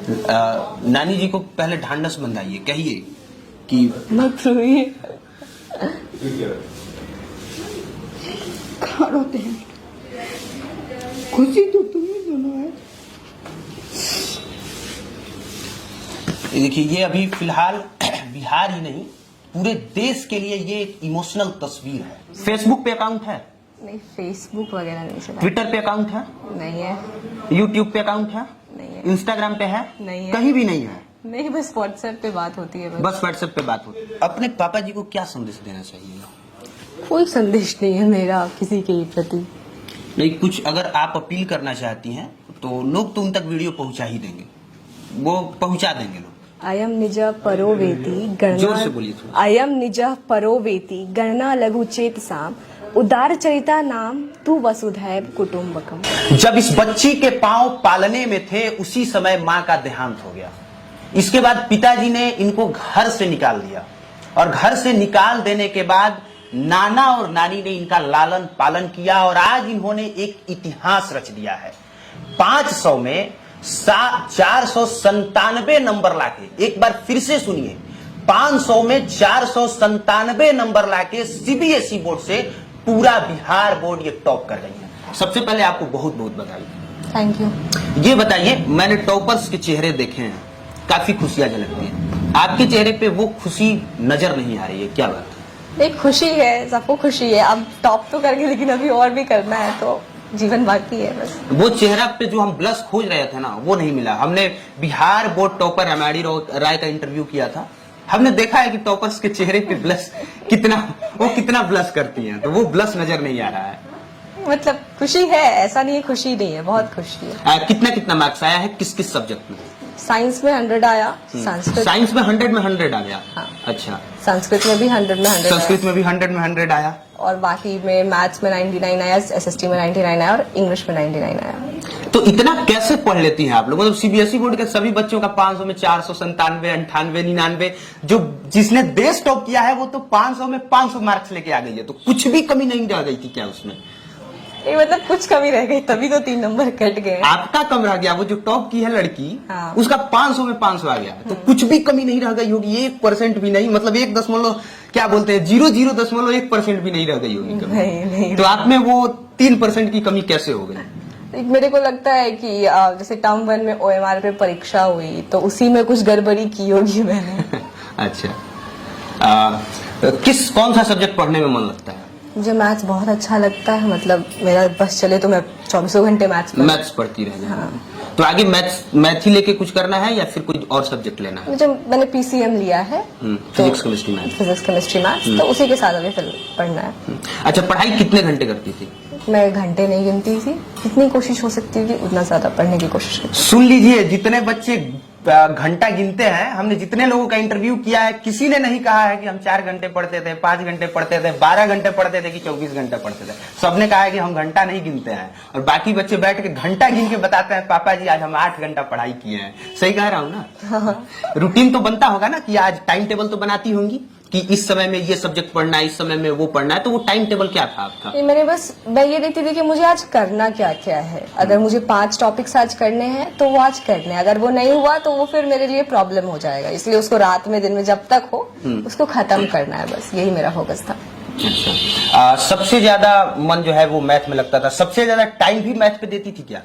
नानी जी को पहले ढांढस बंधाइए, कहिए कि मत रोइए। कहाँ रोते हैं? खुशी तो तुम्हें दोनों है। देखिए, ये अभी फिलहाल बिहार ही नहीं पूरे देश के लिए ये एक इमोशनल तस्वीर है। फेसबुक पे अकाउंट है? नहीं, फेसबुक वगैरह नहीं चला। ट्विटर पे अकाउंट है? नहीं है। यूट्यूब पे अकाउंट है? नहीं है। इंस्टाग्राम पे है? नहीं है। कहीं भी नहीं है? नहीं, बस व्हाट्सएप पे बात होती है। बस व्हाट्सएप पे बात होती है। अपने पापा जी को क्या संदेश देना चाहिए? कोई संदेश नहीं है मेरा किसी के प्रति। नहीं, कुछ अगर आप अपील करना चाहती हैं तो लोग तो उन तक वीडियो पहुंचा ही देंगे, वो पहुंचा देंगे लोग। अयम निज परो वेति गणना, जोर से बोलिए थोड़ा। अयम निज परो वेति गणना लघु चेत साम उदार चरिता नाम तू वसुधैव कुटुम्बकम। जब इस बच्ची के पांव पालने में थे उसी समय मां का देहांत हो गया। इसके बाद पिताजी ने इनको घर से निकाल दिया और घर से निकाल देने के बाद नाना और नानी ने इनका लालन पालन किया और आज इन्होंने एक इतिहास रच दिया है। 500 में 497 नंबर लाके, एक बार फिर से सुनिए, 500 में 497 नंबर लाके सीबीएसई बोर्ड से पूरा बिहार बोर्ड ये टॉप कर रही है। सबसे पहले आपको बहुत बहुत बधाई। Thank you. ये बताइए, मैंने टॉपर्स के चेहरे देखे हैं, काफी खुशियां झलकती हैं, आपके चेहरे पे वो खुशी नजर नहीं आ रही है, क्या बात है? एक खुशी है, सबको खुशी है। अब टॉप तो करके लेकिन अभी और भी करना है, तो जीवन बाकी है बस। वो चेहरा पे जो हम ब्लश खोज रहे थे ना, वो नहीं मिला। हमने बिहार बोर्ड टॉपर एमआईडी राय का इंटरव्यू किया था, हमने देखा है कि टॉपर्स के चेहरे पे ब्लश कितना ब्लश करती हैं, तो वो ब्लश नजर नहीं आ रहा है। मतलब खुशी है, ऐसा नहीं है खुशी नहीं है, बहुत खुशी है। कितना मार्क्स आया है किस किस सब्जेक्ट में? साइंस में 100 आया, संस्कृत साइंस में 100 में 100 आ गया। हाँ। अच्छा, संस्कृत में भी 100 में 100 संस्कृत में भी 100 में 100 आया, और बाकी में मैथ्स में 99 आया, एसएसटी में 99 आया और इंग्लिश में 99 आया। तो इतना कैसे पढ़ लेती हैं आप लोग? मतलब सीबीएसई बोर्ड के सभी बच्चों का 500 में 497, 98, 99, जो जिसने देश टॉप किया है वो तो 500 में 500 मार्क्स लेके आ गई है, तो कुछ भी कमी नहीं रह गई थी क्या उसमें? ये मतलब कुछ कमी रह गई तभी तो 3 नंबर कट गए। आपका कम रह गया, वो जो टॉप की है लड़की, हाँ। उसका 500 में 500 आ गया, तो कुछ भी कमी नहीं रह गई होगी, 1% भी नहीं, मतलब 1 दशमलव क्या बोलते हैं 0.0% भी नहीं रह गई होगी कमी। नहीं। तो आप में वो 3% की कमी कैसे हो गई? मेरे को लगता है कि जैसे टर्म 1 में ओएमआर पे परीक्षा हुई तो उसी में कुछ गड़बड़ी की होगी मैंने। अच्छा, कौन सा सब्जेक्ट पढ़ने में मन लगता है? मुझे मैथ्स बहुत अच्छा लगता है, मतलब मेरा बस चले तो मैं 24 घंटे मैथ्स पढ़ती रह जाए। हाँ। तो आगे मैथ ही लेके कुछ करना है या फिर कोई और सब्जेक्ट लेना है? मुझे मैंने पीसीएम लिया है, फिजिक्स केमिस्ट्री मैथ्स, तो उसी के साथ अभी पढ़ना है। अच्छा, पढ़ाई कितने घंटे करती थी? मैं घंटे नहीं गिनती थी, जितनी कोशिश हो सकती थी उतना ज्यादा पढ़ने की कोशिश करती। सुन लीजिए, जितने बच्चे घंटा गिनते हैं, हमने जितने लोगों का इंटरव्यू किया है, किसी ने नहीं कहा है कि हम 4 घंटे पढ़ते थे, 5 घंटे पढ़ते थे, 12 घंटे पढ़ते थे कि 24 घंटे पढ़ते थे। सबने कहा है कि हम घंटा नहीं गिनते हैं, और बाकी बच्चे बैठ के घंटा गिन के बताते हैं पापा जी आज हम 8 घंटा पढ़ाई किए हैं। सही कह रहा हूँ ना? रूटीन तो बनता होगा ना, कि आज टाइम टेबल तो बनाती होंगी कि इस समय में ये सब्जेक्ट पढ़ना है, इस समय में वो पढ़ना है, तो वो टाइम टेबल क्या था आपका? मैं ये देखती थी कि मुझे आज करना क्या क्या है। अगर मुझे 5 टॉपिक्स आज करने हैं तो वो आज करने हैं, अगर वो नहीं हुआ तो वो फिर मेरे लिए प्रॉब्लम हो जाएगा, इसलिए उसको रात में दिन में जब तक हो उसको खत्म करना है, बस यही मेरा फोकस था। अच्छा, सबसे ज्यादा मन जो है वो मैथ में लगता था, सबसे ज्यादा टाइम भी मैथ पे देती थी क्या?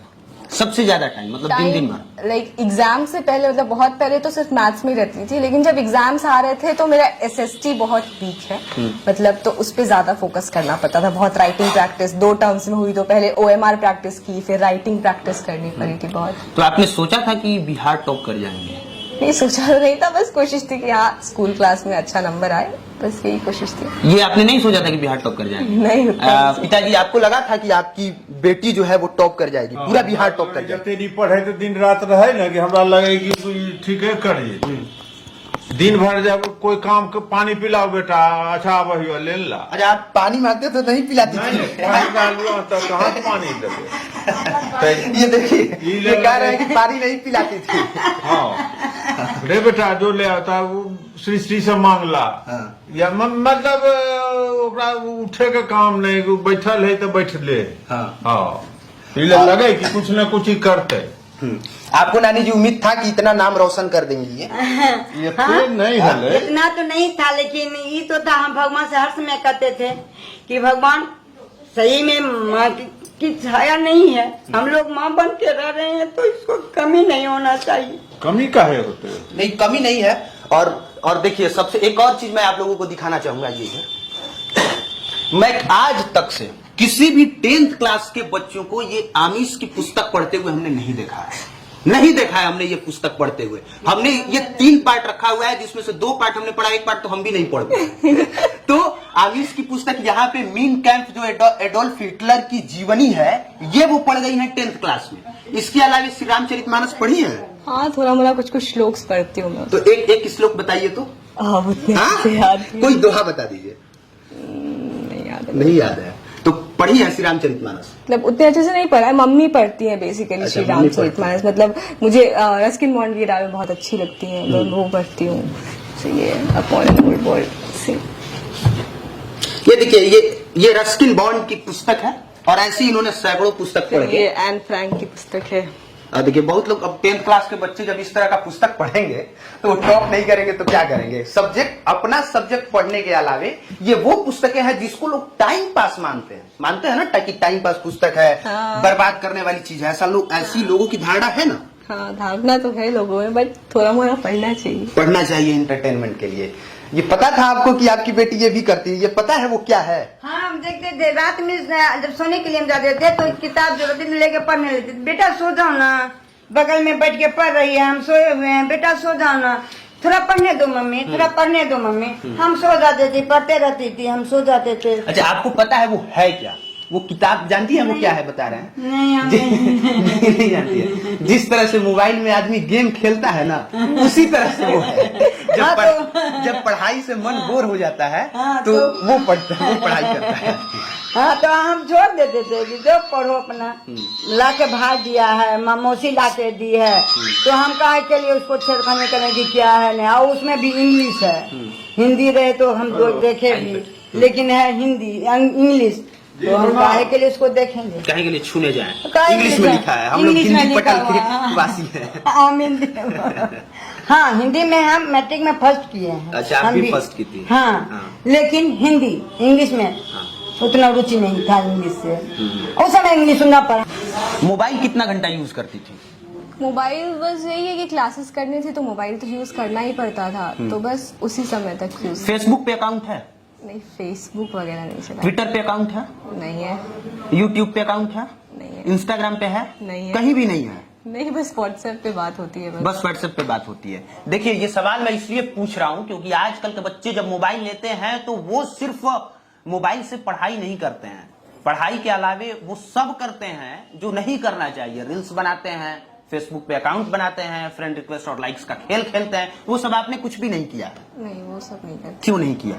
सबसे ज्यादा टाइम मतलब दिन भर? लाइक एग्जाम से पहले, मतलब बहुत पहले तो सिर्फ मैथ्स में रहती थी, लेकिन जब एग्जाम्स आ रहे थे तो मेरा एसएसटी बहुत वीक है, मतलब तो उस पे ज्यादा फोकस करना पड़ता था। बहुत राइटिंग प्रैक्टिस 2 टर्म्स में हुई, तो पहले ओएमआर प्रैक्टिस की, फिर राइटिंग प्रैक्टिस करनी पड़ी थी बहुत। तो आपने सोचा था कि बिहार टॉप कर जाएंगे? नहीं, सोचा तो नहीं था, बस कोशिश थी कि हाँ स्कूल क्लास में अच्छा नंबर आए, बस यही कोशिश थी। ये आपने नहीं सोचा था कि बिहार टॉप कर जाएंगे? नहीं। पिताजी, आपको लगा था कि आपकी बेटी जो है वो टॉप कर जाएगी, पूरा बिहार टॉप कर जाएगी? तेरी पढ़े तो दिन रात रहे ना, कि हमरा लगे कि ठीक है करिए, दिन भर जब कोई काम के पानी पिलाओ बेटा, अच्छा वही ले ला। अच्छा, आप पानी मांगते तो नहीं पिलाती थी? तो कहाँ पानी देते? ये देखिए, ये कह रहे हैं कि पानी नहीं पिलाती थी। हाँ, रे बेटा जो ले आता है वो श्री से मांगला। हाँ। या मतलब ओकरा उठे के काम नहीं, बैठल है तो बैठ ले। हाँ। हाँ, लगे कि कुछ न कुछ ही करते। आपको नानी जी उम्मीद था कि इतना नाम रोशन कर देंगी ये? ये तो नहीं है इतना तो नहीं था, लेकिन ये तो था, हम भगवान से हर समय कहते थे कि भगवान सही में माँ की छाया नहीं है, हम लोग माँ बन के रह रहे हैं, तो इसको कमी नहीं होना चाहिए। कमी काहे होते हैं? नहीं, कमी नहीं है। और देखिए, सबसे एक और चीज मैं आप लोगों को दिखाना चाहूंगा, ये है, मैं आज तक से किसी भी 10th क्लास के बच्चों को ये आमिष की पुस्तक पढ़ते हुए हमने नहीं देखा है। नहीं देखा है हमने ये पुस्तक पढ़ते हुए। हमने ये 3 पार्ट रखा हुआ है, जिसमें से 2 पार्ट हमने पढ़ा, 1 पार्ट तो हम भी नहीं पढ़ पाए। तो आमिष की पुस्तक यहाँ पे मीन कैंप जो एडोल्फ हिटलर की जीवनी है, ये वो पढ़ गई है 10th क्लास में। इसके अलावा श्री रामचरितमानस पढ़ी है? हाँ, थोड़ा मोड़ा कुछ श्लोक पढ़ती हूँ मैं। तो एक श्लोक बताइए तो। उतने हाँ? अच्छे याद नहीं। कोई दोहा बता दीजिए। नहीं याद है तो पढ़ी है श्री रामचरितमानस? मतलब उतने अच्छे से नहीं पढ़ा है, मम्मी पढ़ती है बेसिकली अच्छा, श्री रामचरितमानस। मतलब मुझे रस्किन बॉन्ड की किताबें बहुत अच्छी लगती हैं, मैं वो पढ़ती हूँ। तो ये अपॉन एन ओल्ड बॉय से, ये देखिए, ये रस्किन बॉन्ड की पुस्तक है, और ऐसी इन्होंने सैकड़ों पुस्तक पढ़ी। ये एन फ्रैंक की पुस्तक है। देखिए, बहुत लोग अब 10th क्लास के बच्चे जब इस तरह का पुस्तक पढ़ेंगे तो वो टॉप नहीं करेंगे तो क्या करेंगे? अपना सब्जेक्ट पढ़ने के अलावे ये वो पुस्तकें हैं जिसको लोग टाइम पास मानते हैं ना, ताकि टाइम पास पुस्तक है, हाँ। बर्बाद करने वाली चीज है, ऐसी लोगों की धारणा है ना। हाँ, धारणा तो है लोगों में, बट थोड़ा मोड़ा पढ़ना चाहिए एंटरटेनमेंट के लिए। ये पता था आपको कि आपकी बेटी ये भी करती है? ये पता है वो क्या है? हाँ, हम देखते थे रात में, जब सोने के लिए हम जाते थे तो किताब जो होती थी लेके पढ़ने लेते थे। बेटा सो जाओ ना, बगल में बैठ के पढ़ रही है, हम सोए हुए हैं, बेटा सो जाओ ना, थोड़ा पढ़ने दो मम्मी, थोड़ा पढ़ने दो मम्मी। हम सो जाते थे, पढ़ते रहती थी, हम सो जाते थे। अच्छा, आपको पता है वो है क्या? वो किताब जानती है वो क्या है? बता रहे हैं? नहीं जानती है। जिस तरह से मोबाइल में आदमी गेम खेलता है ना, उसी तरह से वो है। जब पढ़ाई से मन बोर हो जाता है तो वो पढ़ाई करता है। हाँ, तो हम छोड़ देते थे कि जो पढ़ो अपना, ला के भाग दिया है, मौसी ला के दी है, तो हम काहे के लिए उसको छेड़खानी करें कि क्या है नहीं। और उसमें भी इंग्लिश है, हिंदी रहे तो हम देखे भी, लेकिन है हिंदी इंग्लिश, तो हम काहे के लिए उसको देखेंगे? काहे के लिए छूने जाए? काहे इंग्लिश के में लिए? लिखा है, हम लोग इंग्लिश में हिंदी लिखा पटल हुआ, के वासी है। हाँ, हिंदी में हम मैट्रिक में फर्स्ट किए हैं। अच्छा, आप भी फर्स्ट की थी? हाँ, लेकिन हिंदी इंग्लिश में उतना रुचि नहीं था इंग्लिश से। उस समय इंग्लिश सुनना पड़ा। मोबाइल कितना घंटा यूज करती थी? मोबाइल बस यही है कि क्लासेस करनी थी तो मोबाइल तो यूज करना ही पड़ता था, तो बस उसी समय तक यूज। फेसबुक पे अकाउंट है? नहीं, फेसबुक वगैरह नहीं चला। ट्विटर पे अकाउंट है? नहीं है। यूट्यूब पे अकाउंट है? नहीं है। इंस्टाग्राम पे है? नहीं है। कहीं भी नहीं है? नहीं, बस व्हाट्सएप पे बात होती है। बस व्हाट्सएप पे बात होती है। देखिए, ये सवाल मैं इसलिए पूछ रहा हूं क्योंकि आजकल के बच्चे जब मोबाइल लेते हैं तो वो सिर्फ मोबाइल से पढ़ाई नहीं करते हैं, पढ़ाई के अलावे वो सब करते हैं जो नहीं करना चाहिए। रील्स बनाते हैं, फेसबुक पे अकाउंट बनाते हैं, फ्रेंड रिक्वेस्ट और लाइक्स का खेल खेलते हैं। वो सब आपने कुछ भी नहीं किया? नहीं, वो सब नहीं करती। क्यों नहीं किया?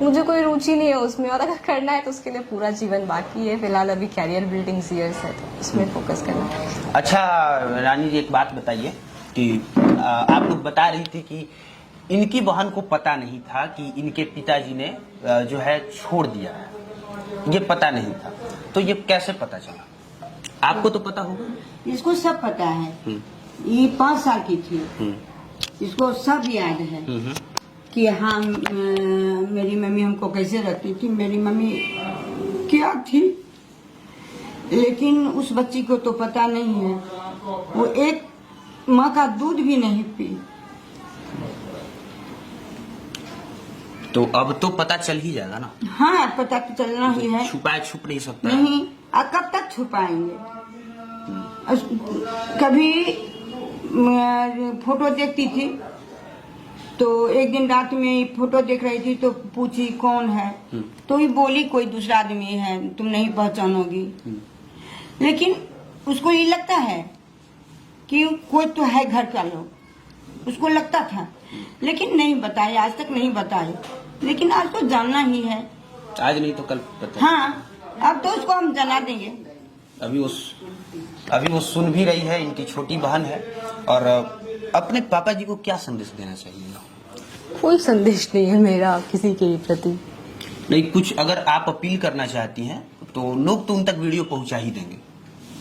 मुझे कोई रुचि नहीं है उसमें, और अगर करना है तो उसके लिए पूरा जीवन बाकी है। फिलहाल अभी कैरियर बिल्डिंग ईयर्स है तो उसमें फोकस करना है। अच्छा रानी जी, एक बात बताइए कि आप लोग बता रही थी कि इनकी बहन को पता नहीं था कि इनके पिताजी ने जो है छोड़ दिया है, ये पता नहीं था, तो ये कैसे पता चला? आपको तो पता होगा। इसको सब पता है। ये 5 साल की थी, इसको सब याद है कि हाँ मेरी मम्मी हमको कैसे रखती थी, मेरी मम्मी क्या थी, लेकिन उस बच्ची को तो पता नहीं है। वो एक माँ का दूध भी नहीं पी। तो अब तो पता चल ही जाएगा ना? हाँ, पता तो चलना ही है। छुप नहीं सकता नहीं, अब कब तक छुपाएंगे? कभी फोटो देखती थी तो एक दिन रात में फोटो देख रही थी तो पूछी कौन है, तो ही बोली कोई दूसरा आदमी है, तुम नहीं पहचानोगी। लेकिन उसको ये लगता है कि कोई तो है घर का लोग, उसको लगता था, लेकिन नहीं बताए, आज तक नहीं बताए। लेकिन आज तो जानना ही है। आज नहीं तो कल पता। हाँ, अब तो उसको हम जना देंगे। अभी वो सुन भी रही है, इनकी छोटी बहन है। और अपने पापा जी को क्या संदेश देना चाहिए? कोई संदेश नहीं है मेरा किसी के प्रति। नहीं, कुछ अगर आप अपील करना चाहती हैं तो लोग तो उन तक वीडियो पहुंचा ही देंगे,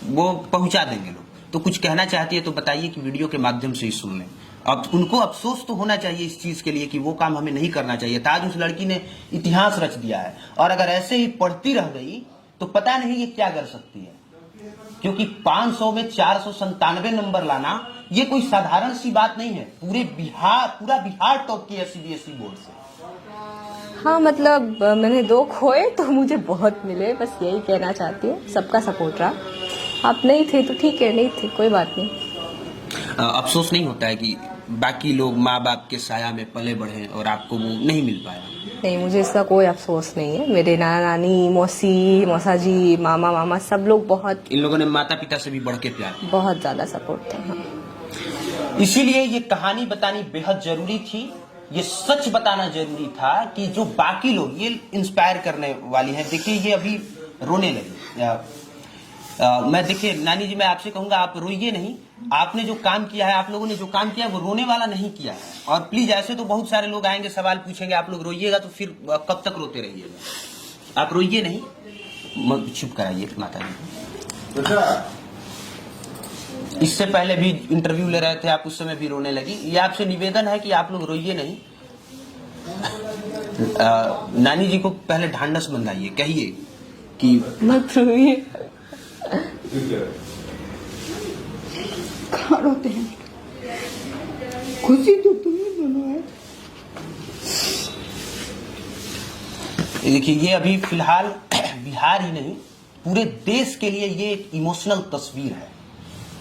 वो पहुंचा देंगे लोग। तो कुछ कहना चाहती है तो बताइए कि वीडियो के माध्यम से ही सुन लें। अब उनको अफसोस तो होना चाहिए इस चीज के लिए कि वो काम हमें नहीं करना चाहिए था। आज उस लड़की ने इतिहास रच दिया है, और अगर ऐसे ही पढ़ती रह गई तो पता नहीं ये क्या कर सकती है, क्योंकि 500 में 497 नंबर लाना ये कोई साधारण सी बात नहीं है। पूरा बिहार टॉप किया सीबीएसई बोर्ड से। हाँ मतलब मैंने 2 खोए तो मुझे बहुत मिले, बस यही कहना चाहती हूँ। सबका सपोर्ट रहा, आप नहीं थे तो ठीक है, नहीं थे कोई बात नहीं। अफसोस नहीं होता है कि बाकी लोग माँ बाप के साया में पले बढ़े और आपको वो नहीं मिल पाया? नहीं, मुझे इसका कोई अफसोस नहीं है। मेरे नाना नानी, मौसी, मौसा जी, मामा मामा सब लोग बहुत, इन लोगों ने माता पिता से भी बढ़ के प्यार किया, बहुत ज्यादा सपोर्ट था। हाँ। इसीलिए ये कहानी बतानी बेहद जरूरी थी। ये सच बताना जरूरी था कि जो बाकी लोग, ये इंस्पायर करने वाली है। देखिए ये अभी रोने लगी। मैं देखिए नानी जी, मैं आपसे कहूंगा आप रोइए नहीं। आपने जो काम किया है, आप लोगों ने जो काम किया है वो रोने वाला नहीं किया है। और प्लीज, ऐसे तो बहुत सारे लोग आएंगे, सवाल पूछेंगे, आप लोग रोइएगा तो फिर कब तक रोते रहिएगा। आप रोइए नहीं, चुप कराइए माता जी। इससे पहले भी इंटरव्यू ले रहे थे आप, उस समय भी रोने लगी। ये आपसे निवेदन है कि आप लोग रोइए नहीं। नानी जी को पहले ढांढस बंधाइए, कहिए कि मत रोइए। कहाँ रोते हैं? खुशी तो तुम्हें दोनों है। देखिए ये अभी फिलहाल बिहार ही नहीं, पूरे देश के लिए ये एक इमोशनल तस्वीर है।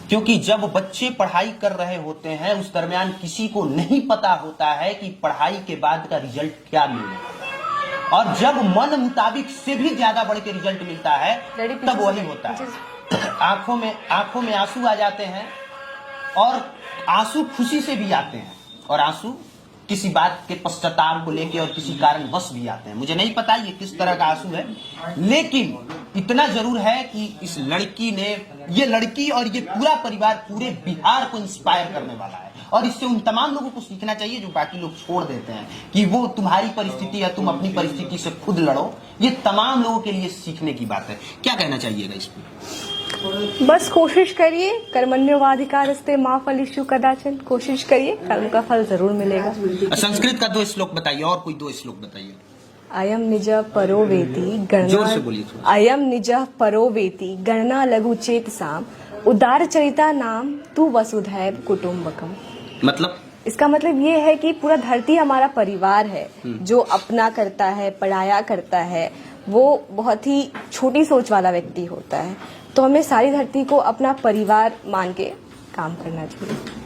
क्योंकि जब बच्चे पढ़ाई कर रहे होते हैं, उस दरमियान किसी को नहीं पता होता है कि पढ़ाई के बाद का रिजल्ट क्या मिलेगा, और जब मन मुताबिक से भी ज्यादा बढ़ के रिजल्ट मिलता है तब वही होता है। आंखों में आंसू आ जाते हैं, और आंसू खुशी से भी आते हैं, और आंसू किसी बात के पश्चाताप को लेके और किसी कारणवश भी आते हैं। मुझे नहीं पता ये किस तरह का आंसू है, लेकिन इतना जरूर है कि इस लड़की ने, ये लड़की और ये पूरा परिवार पूरे बिहार को इंस्पायर करने वाला है। और इससे उन तमाम लोगों को सीखना चाहिए जो बाकी लोग छोड़ देते हैं कि वो तुम्हारी परिस्थिति है, तुम अपनी परिस्थिति से खुद लड़ो। ये तमाम लोगों के लिए सीखने की बात है। क्या कहना चाहिएगा इस पर? बस कोशिश करिए, कर्मण्येवाधिकारस्ते मा फलेषु कदाचन। कोशिश करिए, कर्म का फल जरूर मिलेगा। संस्कृत का 2 श्लोक बताइए, और कोई 2 श्लोक बताइए। अयम निज परो वेति गणना, जोर से बोलिए थोड़ा। अयम निज परो वेति गणना लघु चेतसाम उदार चरिता नाम तू वसुधैव कुटुम्बकम। मतलब इसका मतलब ये है कि पूरा धरती हमारा परिवार है। जो अपना करता है, पढ़ाया करता है, वो बहुत ही छोटी सोच वाला व्यक्ति होता है। तो हमें सारी धरती को अपना परिवार मान के काम करना चाहिए।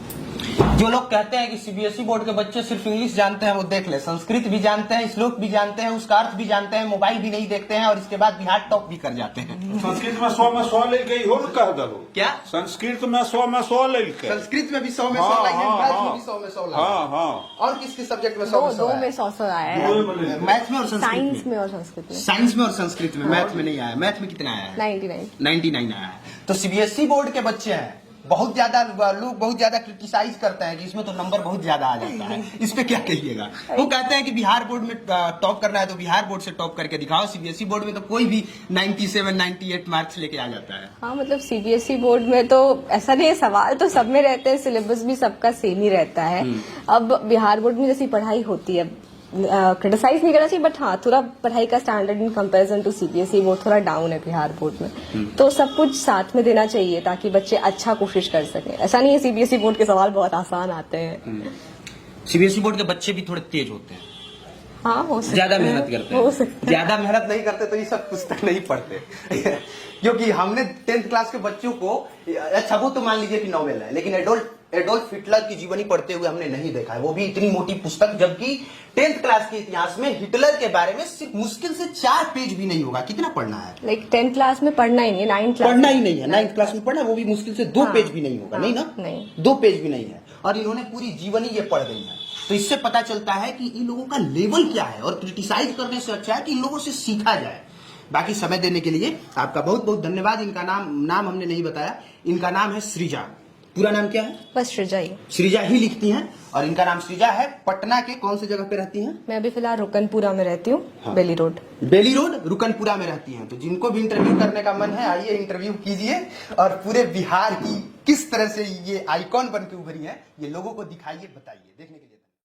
जो लोग कहते हैं कि सीबीएसई बोर्ड के बच्चे सिर्फ इंग्लिश जानते हैं, वो देख ले, संस्कृत भी जानते हैं, श्लोक भी जानते हैं, उसका अर्थ भी जानते हैं, मोबाइल भी नहीं देखते हैं, और इसके बाद बिहार टॉप भी कर जाते हैं। संस्कृत में 100 में 100 लेके हो कह दो। क्या संस्कृत में 100 में 100 लेके? संस्कृत में भी 100 में 100 लाइए, मैथ में भी 100 में 100 लाइए। हाँ हाँ। और किस सब्जेक्ट में 100 में 100? 2 में 100 आया है, मैथ में और संस्कृत साइंस में? में और संस्कृत में। साइंस में और संस्कृत में, मैथ में नहीं आया। मैथ में कितना आया है? 99 आया है। तो सीबीएसई बोर्ड के बच्चे हैं, बहुत ज्यादा लोग बहुत ज्यादा क्रिटिसाइज करते हैं कि इसमें तो नंबर बहुत ज्यादा आ जाता है। इस पे क्या कहिएगा? वो कहते हैं कि बिहार बोर्ड में टॉप करना है तो बिहार बोर्ड से टॉप करके दिखाओ। सीबीएसई बोर्ड में तो कोई भी 97, 98 मार्क्स लेके आ जाता है। हाँ मतलब सीबीएसई बोर्ड में तो ऐसा नहीं है, सवाल तो सब में रहते हैं, सिलेबस भी सबका सेम ही रहता है। अब बिहार बोर्ड में जैसी पढ़ाई होती है, क्रिटिसाइज नहीं करना चाहिए, बट हाँ थोड़ा पढ़ाई का standard in comparison to CBSE वो थोड़ा डाउन है बिहार बोर्ड में। तो सब कुछ साथ में देना चाहिए ताकि बच्चे अच्छा कोशिश कर सकें। ऐसा नहीं है सीबीएसई बोर्ड के सवाल बहुत आसान आते हैं। सीबीएसई बोर्ड के बच्चे भी थोड़े तेज होते हैं, हाँ हो सकता ज्यादा है, मेहनत करते हो हैं। सकता है। ज्यादा मेहनत नहीं करते तो ये सब पुस्तक नहीं पढ़ते। क्योंकि हमने 10th क्लास के बच्चों को, अच्छा वो तो मान लीजिए कि नॉवेल है, लेकिन एडोल्फ हिटलर की जीवनी पढ़ते हुए हमने नहीं देखा है, वो भी इतनी मोटी पुस्तक। जबकि 10th क्लास के इतिहास में हिटलर के बारे में सिर्फ मुश्किल से 4 पेज भी नहीं होगा। कितना पढ़ना है? लाइक 10th क्लास में पढ़ना ही नहीं है, 9th क्लास पढ़ना ही नहीं है, 9th क्लास में पढ़ना, वो भी मुश्किल से 2 पेज भी नहीं होगा। नहीं ना, नहीं। 2 पेज भी नहीं है, और इन्होंने पूरी जीवनी ये पढ़ गई है। तो इससे पता चलता है कि इन लोगों का लेवल क्या है, और क्रिटिसाइज करने से अच्छा है कि इन लोगों से सीखा जाए। बाकी समय देने के लिए आपका बहुत बहुत धन्यवाद। इनका नाम हमने नहीं बताया, इनका नाम है सृजा। पूरा नाम क्या है? बस सृजा ही। सृजा ही लिखती हैं और इनका नाम सृजा है। पटना के कौन सी जगह पे रहती हैं? मैं अभी फिलहाल रुकनपुरा में रहती हूँ, हाँ। बेली रोड। बेली रोड रुकनपुरा में रहती हैं। तो जिनको भी इंटरव्यू करने का मन है आइए इंटरव्यू कीजिए और पूरे बिहार की किस तरह से ये आइकॉन बन के उभरी है ये लोगों को दिखाइए, बताइए, देखने के लिए।